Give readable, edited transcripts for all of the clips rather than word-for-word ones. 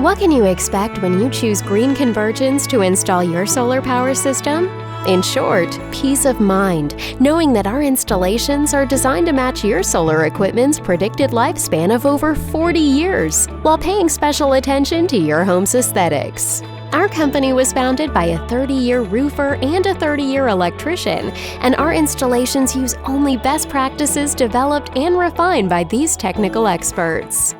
What can you expect when you choose Green Convergence to install your solar power system? In short, peace of mind, knowing that our installations are designed to match your solar equipment's predicted lifespan of over 40 years, while paying special attention to your home's aesthetics. Our company was founded by a 30-year roofer and a 30-year electrician, and our installations use only best practices developed and refined by these technical experts.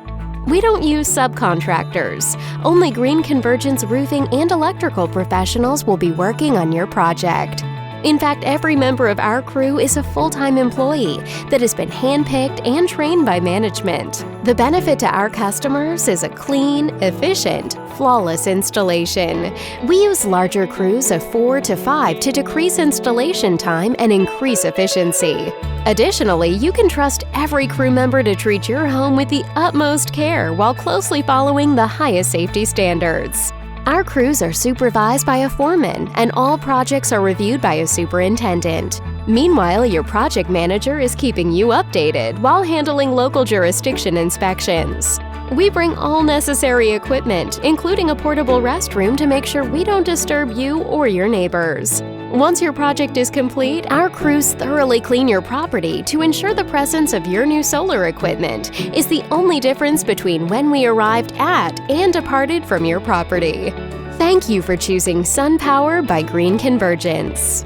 We don't use subcontractors. Only Green Convergence roofing and electrical professionals will be working on your project. In fact, every member of our crew is a full-time employee that has been handpicked and trained by management. The benefit to our customers is a clean, efficient, flawless installation. We use larger crews of 4 to 5 to decrease installation time and increase efficiency. Additionally, you can trust every crew member to treat your home with the utmost care while closely following the highest safety standards. Our crews are supervised by a foreman, and all projects are reviewed by a superintendent. Meanwhile, your project manager is keeping you updated while handling local jurisdiction inspections. We bring all necessary equipment, including a portable restroom, to make sure we don't disturb you or your neighbors. Once your project is complete, our crews thoroughly clean your property to ensure the presence of your new solar equipment is the only difference between when we arrived at and departed from your property. Thank you for choosing SunPower by Green Convergence.